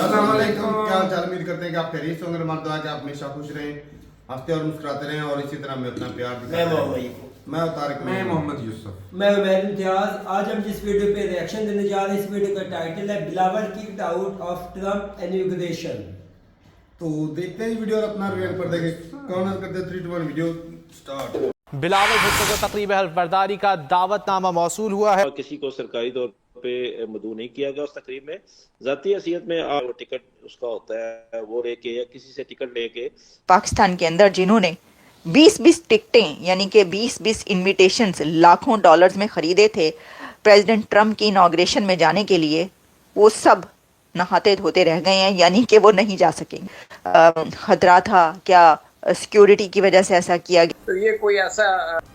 अस्सलाम वालेकुम। क्या हाल चाल? उम्मीद करते हैं कि आप खैरियत से होंगे। हमारी दुआ है कि आप हमेशा खुश रहें, हंसते और मुस्कुराते रहें और इसी तरह हमें अपना प्यार दिखाते रहें। मैं तारिक, मैं मोहम्मद यूसुफ, मैं उमैर इम्तियाज। आज हम जिस वीडियो पे रिएक्शन देने जा रहे हैं, इस वीडियो का टाइटल है Bilawal kicked out of Trump inauguration. तो देखते हैं वीडियो और अपना रिएक्ट कर देंगे। कौन करते हैं? 3 2 1 वीडियो स्टार्ट। बिलावल भुट्टो को तकरीब हल्फ बर्दारी का दावतनामा मौसूल हुआ है। किसी को सरकारी तौर पे मदऊ नहीं किया गया उस तकरीब में। जाती हैसियत में आप टिकट उसका होता है वो लेके या किसी से टिकट लेके पाकिस्तान के अंदर जिन्होंने 20-20 टिकटें यानी कि 20-20 इनविटेशंस लाखों डॉलर्स में खरीदे थे प्रेसिडेंट ट्रम्प की इनॉग्रेशन में जाने के लिए, वो सब नहाते धोते रह गए हैं, यानी कि वो नहीं जा सकेंगे। खतरा था क्या? सिक्योरिटी की वजह से ऐसा किया गया। तो ये कोई ऐसा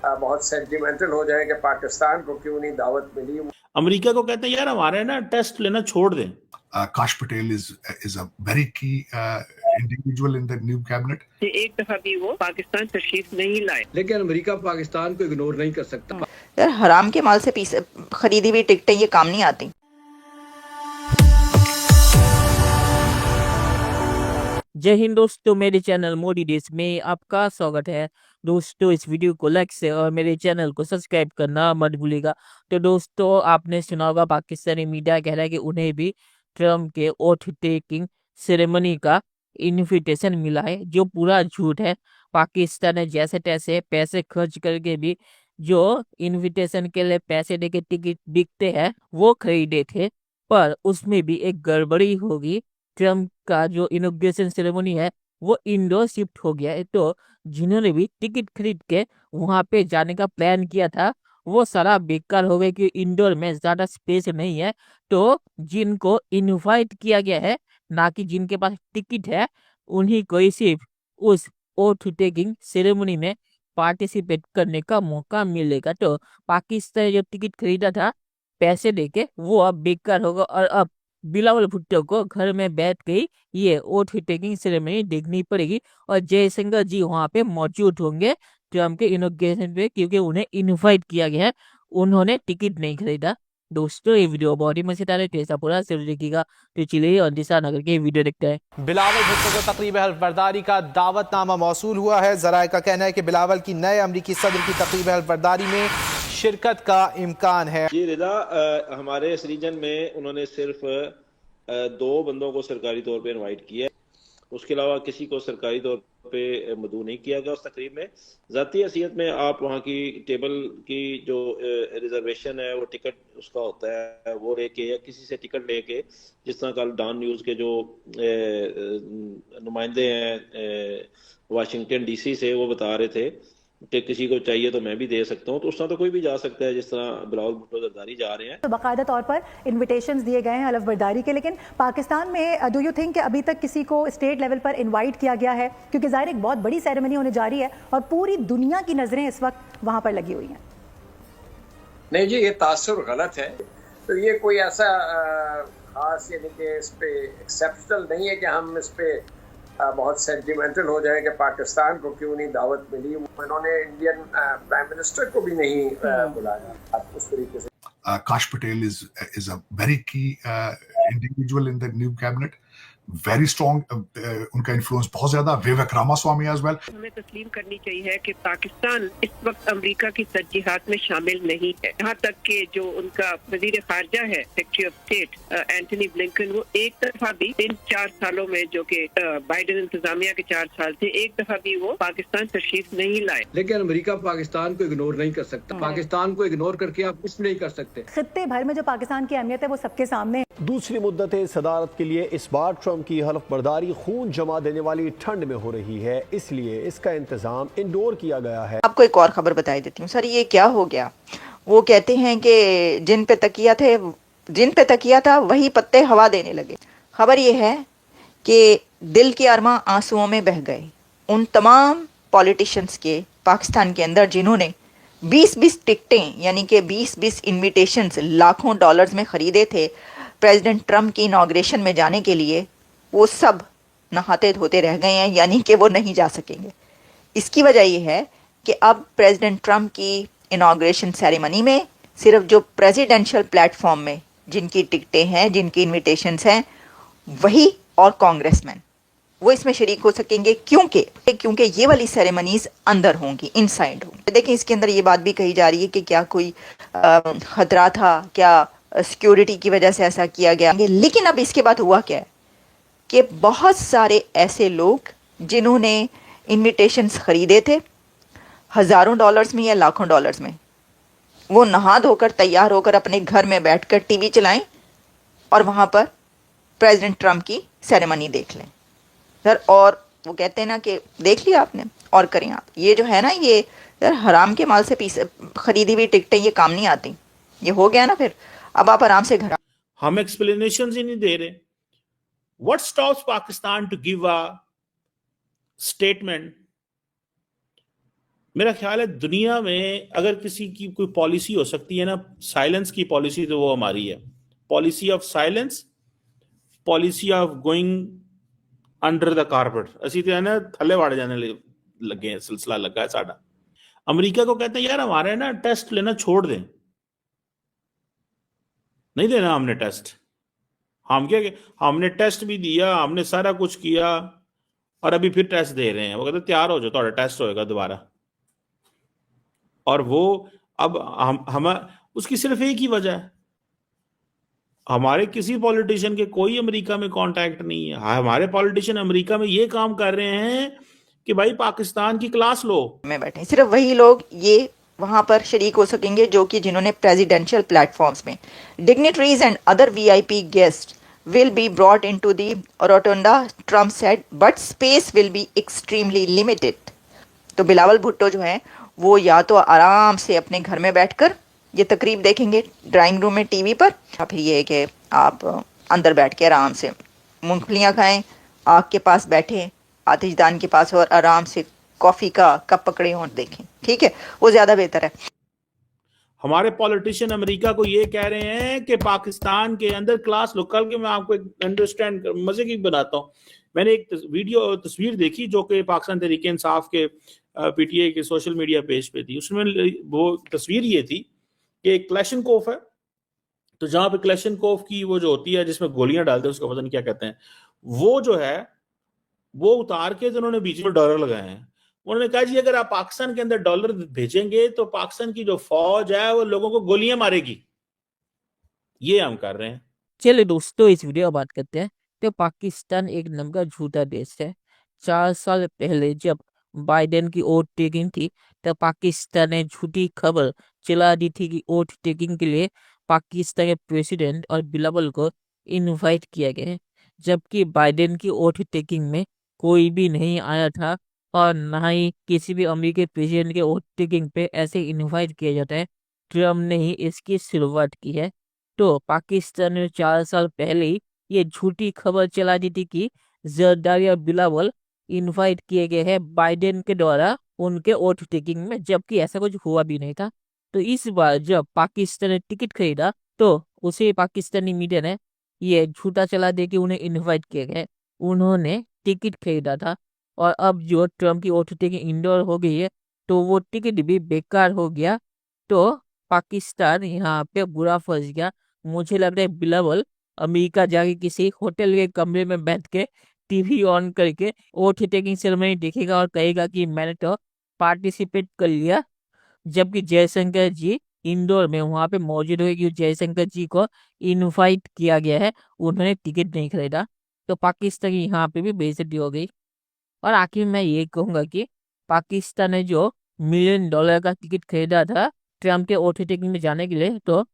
बहुत सेंटिमेंटल हो जाए कि पाकिस्तान को क्यों नहीं दावत मिली। अमेरिका को कहते हैं यार हमारे ना टेस्ट लेना छोड़ दें। Kash Patel is a very key individual in the new cabinet. एक दफा भी वो पाकिस्तान तशरीफ नहीं लाए, लेकिन अमेरिका पाकिस्तान को इग्नोर नहीं कर सकता। यार हराम के माल से खरीदी हुई टिकटें ये काम नहीं आती। जय हिंद दोस्तों, मेरे चैनल मोदी देश में आपका स्वागत है। दोस्तों इस वीडियो को लाइक से और मेरे चैनल को सब्सक्राइब करना मत भूलिएगा। तो दोस्तों आपने सुना होगा पाकिस्तानी मीडिया कह रहा है कि उन्हें भी ट्रम्प के ओथ टेकिंग सेरेमनी का इन्विटेशन मिला है, जो पूरा झूठ है। पाकिस्तान ने जैसे तैसे पैसे खर्च करके भी जो इन्विटेशन के लिए पैसे देके टिकट बिकते हैं वो खरीदे थे, पर उसमें भी एक गड़बड़ी होगी। ट्रम्प का जो इनॉग्रेशन सेरेमनी है वो इंडोर शिफ्ट हो गया है, तो जिन्होंने भी टिकट खरीद के वहां पे जाने का प्लान किया था वो सारा बेकार हो गया कि इंडोर में ज्यादा स्पेस नहीं है। तो जिनको इनवाइट किया गया है, ना कि जिनके पास टिकट है, उन्हीं को ही सिर्फ उस ओथ टेकिंग सेरेमनी में पार्टिसिपेट करने का मौका मिलेगा। तो पाकिस्तान ने जो टिकट खरीदा था पैसे देके वो अब बेकार होगा और अब बिलावल भुट्टो को घर में बैठ के ये ओथ टेकिंग सेरेमनी देखनी पड़ेगी और जयशंकर जी वहां पे मौजूद होंगे ट्रम्प के इनॉग्रेशन पे, क्योंकि उन्हें इनवाइट किया गया है, उन्होंने टिकट नहीं खरीदा। दोस्तों ये वीडियो बहुत ही मजेदार है, ऐसा पूरा जरूर देखिएगा। तो चलिए और दिशा नगर के वीडियो देखते हैं। बिलावल भुट्टो को तकरीब हल्फ बर्दारी का दावतनामा मौसूल हुआ है। जराये का कहना है कि बिलावल की नए अमरीकी सदर की तकरीब हल्फ बर्दारी में शिरकत का इम्कान है। जी रिदा, हमारे इस रीजन में उन्होंने सिर्फ 2 बंदों को सरकारी तौर पे इनवाइट किया, उसके अलावा किसी को सरकारी तौर पे मदऊ नहीं किया गया उस तकरीब में। जाती हैसियत में आप वहाँ की टेबल की जो रिजर्वेशन है वो टिकट उसका होता है वो लेके या किसी से टिकट लेके, जिस तरह कल डॉन न्यूज़ के जो नुमाइंदे हैं वाशिंगटन डीसी से, वो बता रहे थे कि किसी को चाहिए तो मैं भी दे सकता हूँ, तो उस तरह तो कोई भी जा सकता है जिस तरह बिलावल भुट्टो जरदारी जा रहे हैं। तो बाकायदा तौर पर इनविटेशंस दिए गए हैं हल्फ बर्दारी के, लेकिन पाकिस्तान में डू यू थिंक कि अभी तक किसी को स्टेट लेवल पर इनवाइट किया गया है? क्योंकि ज़ाहिर एक बहुत बड़ी सेरेमनी होने जा रही है और पूरी दुनिया की नज़रें इस वक्त वहाँ पर लगी हुई हैं। नहीं जी, ये तासुर गलत है। तो ये कोई ऐसा खास यानी कि इस पे एक्सेप्शनल नहीं है कि हम इस पे बहुत सेंटिमेंटल हो जाए कि पाकिस्तान को क्यों नहीं दावत मिली। उन्होंने इंडियन प्राइम मिनिस्टर को भी नहीं बुलाया उस तरीके से। Kash Patel is a very key individual in the new cabinet. Very strong, उनका इन्फ्लुएंस बहुत ज्यादा। विवेक रामास्वामी as well. हमें तस्लीम करनी चाहिए कि पाकिस्तान इस वक्त अमेरिका की तरजीहात में शामिल नहीं है। यहाँ तक कि जो उनका वजीर खारजा है, secretary of state Antony Blinken, वो एक दफा भी इन 4 सालों में, जो कि बाइडेन इंतजामिया के 4 साल थे, एक दफा भी वो पाकिस्तान तशरीफ नहीं लाए। लेकिन अमेरिका पाकिस्तान को इग्नोर नहीं कर सकता। पाकिस्तान को इग्नोर करके आप कुछ नहीं कर सकते। खित्ते भर में जो पाकिस्तान की अहमियत है वो सबके सामने। दूसरी मुद्दत सदारत के लिए इस बार ट्रम्प की हल्फ बर्दारी खून जमा देने वाली ठंड में हो रही है, इसलिए इसका इंतजाम इंडोर किया गया है। आपको एक और खबर बताई देती हूँ। सर ये क्या हो गया? वो कहते हैं कि जिन पे तकिया था वही पत्ते हवा देने लगे। खबर ये है कि दिल के अरमा आंसुओं में बह गए उन तमाम पॉलिटिशियंस के पाकिस्तान के अंदर जिन्होंने 20-20 टिकटें यानी कि 20-20 इनविटेशंस लाखों डॉलर्स में खरीदे थे प्रेसिडेंट ट्रम्प की इनॉग्रेशन में जाने के लिए, वो सब नहाते धोते रह गए हैं, यानी कि वो नहीं जा सकेंगे। इसकी वजह यह है कि अब प्रेसिडेंट ट्रम्प की इनॉग्रेशन सेरेमनी में सिर्फ जो प्रेसिडेंशियल प्लेटफॉर्म में जिनकी टिकटें हैं, जिनकी इनविटेशंस हैं, वही और कांग्रेसमैन वो इसमें शरीक हो सकेंगे, क्योंकि ये वाली सेरेमनीज अंदर होंगी, इनसाइड होंगी। देखें, इसके अंदर ये बात भी कही जा रही है कि क्या कोई खतरा था, क्या सिक्योरिटी की वजह से ऐसा किया गया। लेकिन अब इसके बाद हुआ क्या है कि बहुत सारे ऐसे लोग जिन्होंने इनविटेशंस खरीदे थे हज़ारों डॉलर्स में या लाखों डॉलर्स में, वो नहा धोकर तैयार होकर अपने घर में बैठकर टीवी चलाएं और वहाँ पर प्रेसिडेंट ट्रंप की सेरेमनी देख लें सर। और वो कहते हैं ना कि देख लिया आपने और करें आप। ये जो है ना, ये सर हराम के माल से खरीदी हुई टिकटें ये काम नहीं आती। ये हो गया ना, फिर अब आप आराम से घर। हम एक्सप्लेनेशंस ही नहीं दे रहे। What stops Pakistan to give a statement? मेरा ख्याल है दुनिया में अगर किसी की कोई पॉलिसी हो सकती है ना साइलेंस की पॉलिसी, तो वो हमारी है। Policy of silence, policy of going under the carpet. ਅਸੀਂ ਤੇ ਨਾ ਥੱਲੇ ਵੜ ਜਾਣੇ ਲੱਗੇ हैं, सिलसिला लगा है साडा। अमेरिका को कहते हैं यार हमारे ना टेस्ट लेना छोड़ दें, नहीं देना हमने टेस्ट। हम क्या, हमने टेस्ट भी दिया, हमने सारा कुछ किया और अभी फिर टेस्ट दे रहे हैं। वो कहते तैयार हो जाओ, थोड़ा टेस्ट होएगा दोबारा। और वो अब हम उसकी सिर्फ एक ही वजह है, हमारे किसी पॉलिटिशियन के कोई अमेरिका में कांटेक्ट नहीं है। हमारे पॉलिटिशियन अमेरिका में ये काम कर रहे हैं कि भाई पाकिस्तान की क्लास लो में बैठे। सिर्फ वही लोग ये वहां पर शरीक हो सकेंगे जो कि जिन्होंने प्रेसिडेंशियल प्लेटफॉर्म्स में dignitaries and other VIP guest will be brought into the rotunda, Trump said, but space will be extremely limited. तो बिलावल भुट्टो जो हैं वो या तो आराम से अपने घर में बैठकर ये तकरीब देखेंगे ड्राइंग रूम में टीवी पर, या फिर ये है कि आप अंदर बैठ के आराम से मूंगफलियां खाएं, आग के पास बैठें, आतिशदान के पास और आराम से कॉफ़ी का कप पकड़े और देखें। ठीक है, वो ज़्यादा बेहतर है। हमारे पॉलिटिशियन अमेरिका को ये कह रहे हैं कि पाकिस्तान के अंदर क्लास लो। कल के मैं आपको एक अंडरस्टैंड मजे की बनाता हूँ। मैंने एक तस्वीर देखी जो कि पाकिस्तान तहरीक इंसाफ के पीटीआई के सोशल मीडिया पेज पे थी। उसमें वो तस्वीर ये थी कि एक क्लैशनकोफ है, तो जहां पे क्लैशनकोफ की वो जो होती है जिसमें गोलियां डालते हैं उसको पता नहीं क्या कहते हैं, वो जो है वो उतार के तो उन्होंने बीच में डॉलर लगाए हैं। उन्होंने कहा जी अगर आप पाकिस्तान के अंदर डॉलर भेजेंगे तो पाकिस्तान की जो फौज है वो लोगों को गोलियां मारेगी। ये हम कर रहे हैं। चलिए दोस्तों, इस वीडियो बात करते हैं। तो पाकिस्तान एक नंबर का झूठा देश है। 4 साल पहले जब बाइडेन की वोट टेकिंग थी तब पाकिस्तान ने झूठी खबर चला दी थी कि वोट टेकिंग के लिए पाकिस्तान के प्रेसिडेंट और बिलावल को इनवाइट किया गया है, जबकि बाइडेन की वोट टेकिंग में कोई भी नहीं आया था और ना ही किसी भी अमेरिकी प्रेसिडेंट के वोट टेकिंग पे ऐसे इनवाइट किया जाता है। ट्रम्प ने ही इसकी शुरुआत की है। तो पाकिस्तान ने 4 साल पहले ही ये झूठी खबर चला दी थी कि जरदारी और बिलावल इनवाइट किए गए हैं बाइडेन के द्वारा उनके वोट टेकिंग में, जबकि ऐसा कुछ हुआ भी नहीं था। तो इस बार जब पाकिस्तान ने टिकट खरीदा तो उसे पाकिस्तानी मीडिया ने ये झूठा चला दे कि उन्हें इनवाइट किया गया। उन्होंने टिकट खरीदा था और अब जो ट्रम्प की वोट टेकिंग इंडोर हो गई है तो वो टिकट भी बेकार हो गया। तो पाकिस्तान यहाँ पे बुरा फंस गया। मुझे लग रहा है बिलावल अमेरिका जाके किसी होटल के कमरे में बैठ के टीवी ऑन करके वोट टेकिंग सेरेमनी देखेगा और कहेगा कि मैंने तो पार्टिसिपेट कर लिया, जबकि जयशंकर जी इंदौर में वहाँ पे मौजूद हुए कि जयशंकर जी को इनवाइट किया गया है, उन्होंने टिकट नहीं खरीदा। तो पाकिस्तान की यहाँ पे भी बेइज्जती हो गई। और आखिर मैं ये कहूँगा कि पाकिस्तान ने जो $1 मिलियन का टिकट खरीदा था ट्रम्प के वोट टेकिंग में जाने के लिए, तो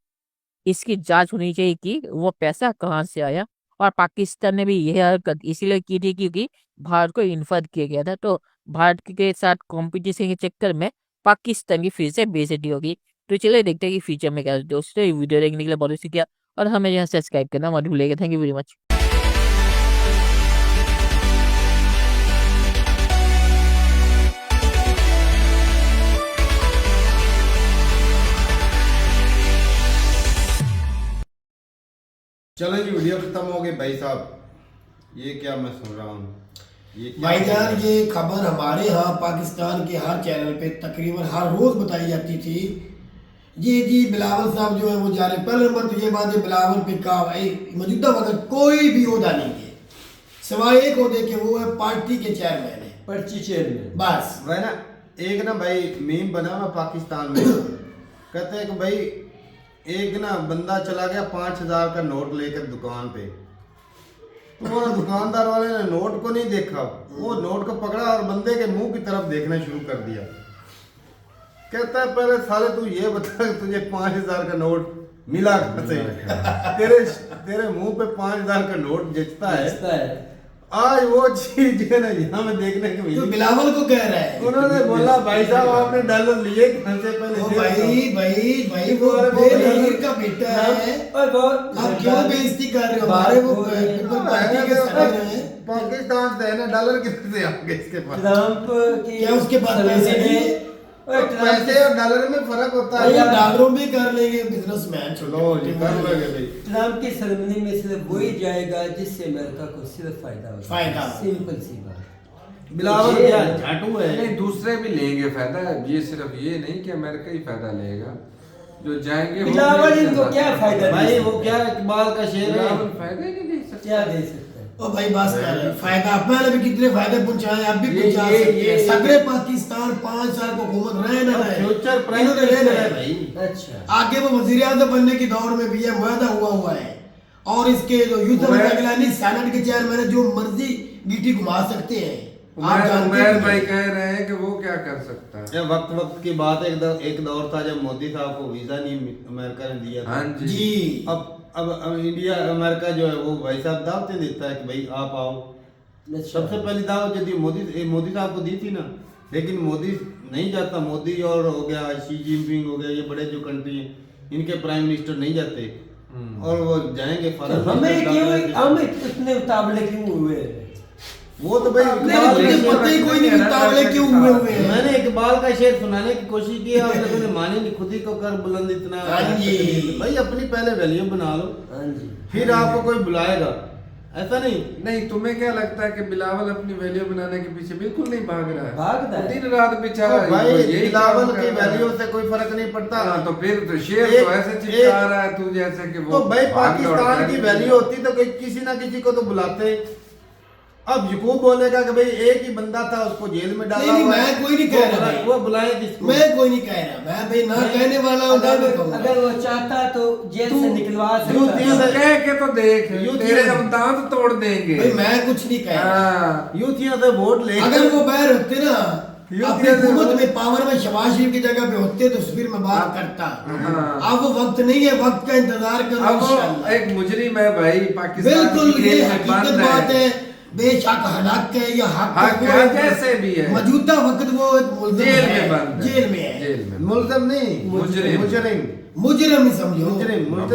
इसकी जांच होनी चाहिए कि वो पैसा कहाँ से आया। और पाकिस्तान ने भी यह हरकत इसीलिए की थी क्योंकि भारत को इन्फर्द किया गया था। तो भारत के साथ कंपटीशन के चक्कर में पाकिस्तान की फिर से बेइज्जती होगी। तो चलिए देखते हैं कि फ्यूचर में क्या। दोस्तों वीडियो देखने के लिए बहुत शुक्रिया और हमें यहाँ सब्सक्राइब करना मत भूलिएगा। Thank you very much. चलो जी, वीडियो खत्म हो गई। भाई साहब ये क्या मैं सुन रहा हूँ, ये क्या भाईजान ये खबर हमारे यहाँ पाकिस्तान के हर चैनल पे तकरीबन हर रोज बताई जाती थी। ये जी बिलावल साहब जो है वो जा रहे। पहले नंबर तो ये बात है बिलावल पे का भाई मौजूदा वक्त कोई भी ओहदा नहीं है। सिवाय एक होते कि वो है पार्टी के चेयरमैन है, पर्ची चेयरमैन बस। वह ना एक ना भाई मीम बना हुआ पाकिस्तान में, कहते हैं कि भाई एक ना बंदा चला गया 5000 का नोट लेकर दुकान पे, तो वो दुकानदार वाले ने नोट को नहीं देखा, वो नोट को पकड़ा और बंदे के मुंह की तरफ देखना शुरू कर दिया। कहता है पहले साले तू ये बता कि तुझे 5000 का नोट मिला कैसे? तेरे मुंह पे 5000 का नोट जचता है। आज वो चीज है ना यहाँ में देखने को मिली। तो बिलावल को कह रहा है, उन्होंने बोला भाई साहब आपने डॉलर लिए कहाँ से पहले? भाई वो बेनजीर का बेटा है, आप क्यों बेइज्जती कर रहे हो? हमारे वो पार्टी के सदर हैं, पाकिस्तान से है ना, डॉलर कितने से आगे इसके पास? ट्रंप की क्या उसके पास पैसे नहीं है? पैसे और डॉलर में फर्क होता है। डॉलरों में कर लेंगे बिजनेसमैन, ट्रंप की सेरेमनी में सिर्फ वही जाएगा जिससे अमेरिका को सिर्फ फायदा होगा। सिंपल सी बात। बिलावल क्या झाटू है? नहीं, दूसरे भी लेंगे फायदा, ये सिर्फ ये नहीं कि अमेरिका ही फायदा लेगा, जो जाएंगे बिलावल इनको क्या फायदा? भाई वो क्या इकबाल का शेर है, फायदा ही नहीं दे सकते। क्या दे सकते? ओ भाई बात कर रहे हैं फायदा, अपने भी कितने फायदे पहुंचाए, अब भी पहुंचा सकते हैं। सगरे पाकिस्तान 5 साल को हुकूमत रहे ना रहे, फ्यूचर प्राइम है भाई। अच्छा, आगे वो वजीर आज़म बनने की दौर में भी ये मुआहदा हुआ है, और इसके जो यूथ अगलानी सेनेट के चेयरमैन जो मर्जी गीटी घुमा सकते हैं। उमर भाई कह रहे हैं कि वो क्या कर सकता है। वक्त की बात है, एक दौर था जब मोदी साहब को वीजा नहीं अमेरिका ने दिया था। हाँ जी। अब इंडिया अमेरिका जो है वो भाई साहब दावतें देता है कि भाई आप आओ। सबसे पहली दावत यदि मोदी साहब को दी थी ना, लेकिन मोदी नहीं जाता। मोदी और हो गया शी जिनपिंग हो गया, ये बड़े जो कंट्री हैं इनके प्राइम मिनिस्टर नहीं जाते, और वो जाएंगे फॉरेन। हम इतने उतावले क्यों हुए? वो तो भाई पता ही कोई नहीं उतावले क्यों हुए हैं। मैंने इकबाल का शेर सुनाने की कोशिश की, आप लोगों ने मानी नहीं। खुद ही को कर बुलंद इतना। भाई अपनी पहले वैल्यू बना लो, फिर आपको कोई बुलाएगा, ऐसा नहीं। तुम्हें क्या लगता है कि बिलावल अपनी वैल्यू बनाने के पीछे बिल्कुल नहीं भाग रहा है? भागता है दिन रात बेचारा। भाई बिलावल की वैल्यू से कोई फर्क नहीं पड़ता। तो फिर तो शेर तो ऐसे चिपका रहा है तू जैसे कि वो। तो भाई पाकिस्तान की वैल्यू होती तो किसी ना किसी को तो बुलाते। अब यकूब बोलेगा कि भाई एक ही बंदा था उसको जेल में डाला। नहीं, मैं कोई नहीं कह रहा, वो बुलाए किसको? मैं कोई नहीं कह रहा, मैं भाई ना कहने वाला हूं। अगर वो चाहता तो जेल से निकलवा सकता। कह के तो देख, तेरे हम दांत तोड़ देंगे। भाई मैं कुछ नहीं कह रहा। यूथियों से वोट ले, अगर वो बैर होते ना अपनी हुकूमत में पावर में शहबाज शरीफ की जगह पे होते तो फिर मैं बात करता। अब वो वक्त नहीं है, वक्त का इंतजार करो इंशाल्लाह। एक मुजरिम है भाई पाकिस्तान। बिल्कुल ये हकीकत बात है, बेशक हक है या हक जैसे भी है, मौजूदा वक्त वो जेल में बंद, जेल में है। मुल्ज़िम नहीं, मुजरिम ही समझो।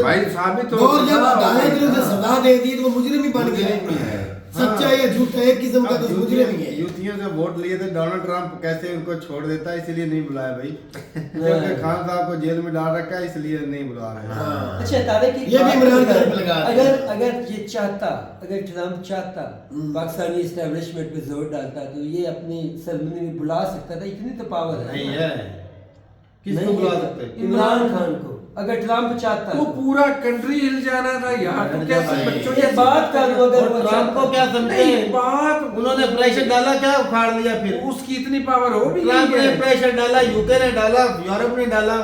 भाई साबित हो, और जब अदालत ने उसे सजा दे दी तो वो मुजरिम ही बन गया। सच्चा या झूठा एक किस्म का तो मुजरिम ही है। यूथियों से वोट लिए थे, डोनाल्ड ट्रंप कैसे उनको छोड़ देता है, इसलिए नहीं बुलाया भाई। क्योंकि खान साहब को जेल में डाल रखा है, इसलिए नहीं बुला रहे हैं। अच्छा तारे की ये भी इमरान खान पे लगा। अगर ये चाहता, अगर ट्रंप चाहता पाकिस्तानी एस्टेब्लिशमेंट पे जोर डालता तो ये अपनी सेरेमनी में बुला सकता था। इतनी तो पावर है। नहीं है, किसको बुला सकते? इमरान खान को। अगर ट्रंप चाहता वो पूरा कंट्री हिल जाना था यार। तो कैसे बच्चों ये बात कर लो, अगर वो ट्रंप को क्या समझते हैं? बात उन्होंने प्रेशर डाला, क्या उखाड़ लिया? फिर उसकी इतनी पावर हो भी ट्रंप ने प्रेशर डाला, यूके ने डाला, यूरोप ने डाला,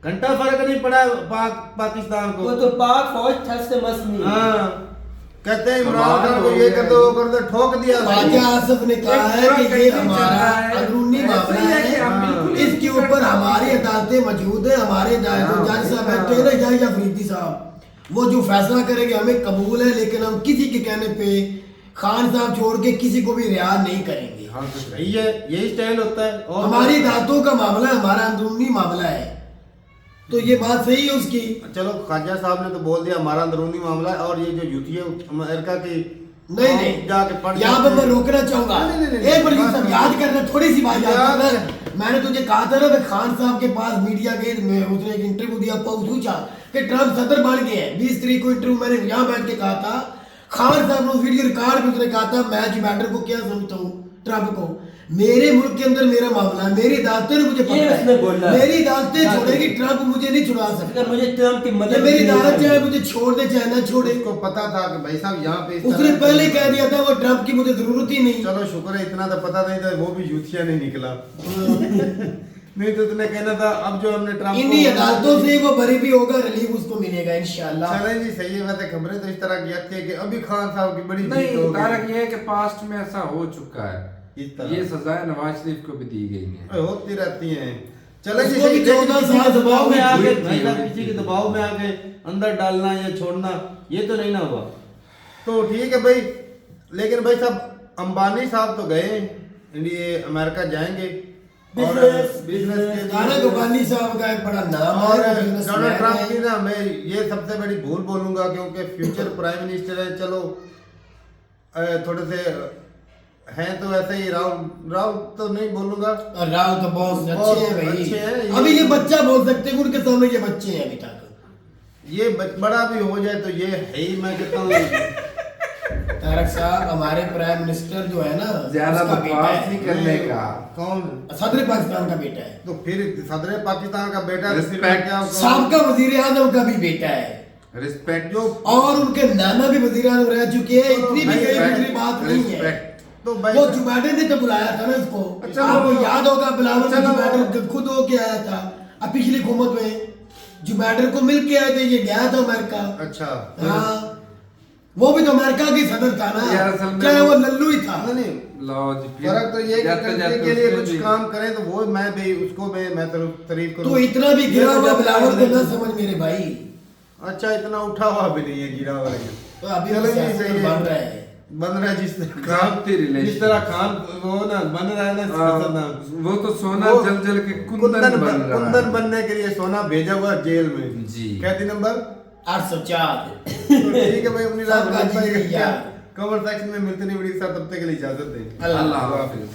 घंटा फर्क नहीं पड़ा पाकिस्तान को। वो तो पाक फौज ठस से मस नहीं। हाँ, कहते हैं इमरान खान को ये कर दो वो कर दो, ठोक दिया। ख्वाजा आसिफ ने कहा है कि ये हमारा अंदरूनी मामला है, इसके ऊपर हमारी अदालतें मौजूद है, हमारे जज साहब बैठे हैं ना, जज अफरीदी साहब, वो जो फैसला करेंगे हमें कबूल है, लेकिन हम किसी के कहने पे खान साहब छोड़ के किसी को भी रिहा नहीं करेंगे। हाँ तो सही है, यही स्टैंड होता है। और हमारी अदालतों का मामला हमारा अंदरूनी मामला है, तो ये बात सही है उसकी। चलो ख्वाजा साहब ने तो बोल दिया हमारा अंदरूनी मामला है, और ये जो यूथी है अमेरिका की नहीं जाके पढ़, यहाँ पे मैं रोकना चाहूंगा एक बार सब याद करना, थोड़ी सी बात याद करना। मैंने तुझे कहा था ना खान साहब के पास मीडिया गए, उसने एक इंटरव्यू दिया, पूछा कि ट्रंप सदर बन गए हैं। 20 तारीख को इंटरव्यू मैंने यहाँ बैठ के कहा था। खान साहब ने वीडियो रिकॉर्ड में उसने कहा था मैच मैटर को क्या समझता हूँ, ट्रम्प को। मेरे मुल्क के अंदर मेरा मामला है, मेरी अदालतें ने मुझे ये उसने बोला। मेरी अदालतें छोड़ेगी, ट्रम्प मुझे नहीं छुड़ा सकता। अगर मुझे ट्रम्प की मदद मेरी अदालत चाहे मुझे छोड़ दे चाहे ना छोड़े। उसको पता था कि भाई साहब यहाँ पे उसने पहले कह दिया था वो ट्रम्प की मुझे जरूरत ही नहीं। चलो शुक्र है, इतना तो पता नहीं था, वो भी यूथिया नहीं निकला। नहीं तो तुमने कहना था अब जो हमने ट्रम्प इन्हीं अदालतों से वो बरी भी होगा, रिलीफ उसको मिलेगा इंशाल्लाह। चले जी, सही है। वैसे खबरें तो इस तरह की आती है कि अभी खान साहब की बड़ी जीत नहीं, हो तारक गई। ये है कि पास्ट में ऐसा हो चुका है, ये सजाएं नवाज शरीफ को भी दी गई है, होती रहती हैं। चले जी, उसको भी 14 साल दबाव में आ गए, हुई थी। किसी के दबाव में आ गए, अंदर डालना या छोड़ना ये तो नहीं ना हुआ। तो ठीक है भाई, लेकिन भाई साहब अंबानी साहब तो गए इंडिया अमेरिका जाएंगे और बिजनेस तारक अंबानी साहब का एक बड़ा नाम है और businessman डोनाल्ड ट्रंप है। की ना मैं ये सबसे बड़ी भूल बोलूंगा, क्योंकि फ्यूचर प्राइम मिनिस्टर है। चलो थोड़े से हैं तो ऐसे ही राव तो नहीं बोलूंगा, राव तो बहुत अच्छे हैं भाई। अच्छे हैं। अभी ये बच्चा बोल सकते हैं, उनके सामने ये बच्चे हैं अभी तक। ये बड़ा भी हो जाए तो ये है ही, मैं कहता हूँ तारक साहब हमारे प्राइम मिनिस्टर जो है ना, ज्यादा उसका बेटा बकवास है। नहीं करने का। कौन? सदर पाकिस्तान का बेटा है। तो फिर सदर पाकिस्तान का बेटा है, तो फिर मैं Respect. क्या कहूं? साबका वजीर आजम का भी बेटा है, रिस्पेक्ट जो और उनके नाना भी वजीर आजम रह चुके हैं। इतनी भी भाई, कहीं दूसरी बात नहीं है। रिस्पेक्ट। तो भाई वो जो बाइडेन ने तो बुलाया था ना इसको, चलो, आपको याद होगा बिलावल चलो, जो बाइडेन खुद होके आया था अब पिछली हुकूमत में, जो बाइडेन को मिल के आए थे, ये गया था अमेरिका। अच्छा हाँ, वो भी तो अमेरिका की सदर था यार, ना, असल में चाहे वो लल्लू ही था। नहीं, लो जी, फिर फर्क तो ये कि जाते कंट्री जाते के लिए उसमें कुछ भी- काम करें तो वो मैं भी उसको मैं तारीफ करूं। तो इतना भी गिरा हुआ बिलावल को ना समझ मेरे भाई। अच्छा, इतना उठा हुआ भी नहीं है गिरा हुआ है। तो अभी चलो वो जी, सियासत सही में है। बन रहा है। बन रहा है जिस तरह काफी relation। जिस तरह खान वो ना बन रहा है ना सियासत ना, वो तो सोना वो जल जल के कुंदन बन रहा कुंदन है। बनने के लिए सोना भेजा हुआ जेल में जी। कहती नंबर 804। तो ठीक है भाई, अपनी रात सबका जी यार। कमेंट सेक्शन में मिलते नहीं वीडियो के साथ, तब तक के लिए इजाजत दें। अल्लाह अल्लाह हाफिज।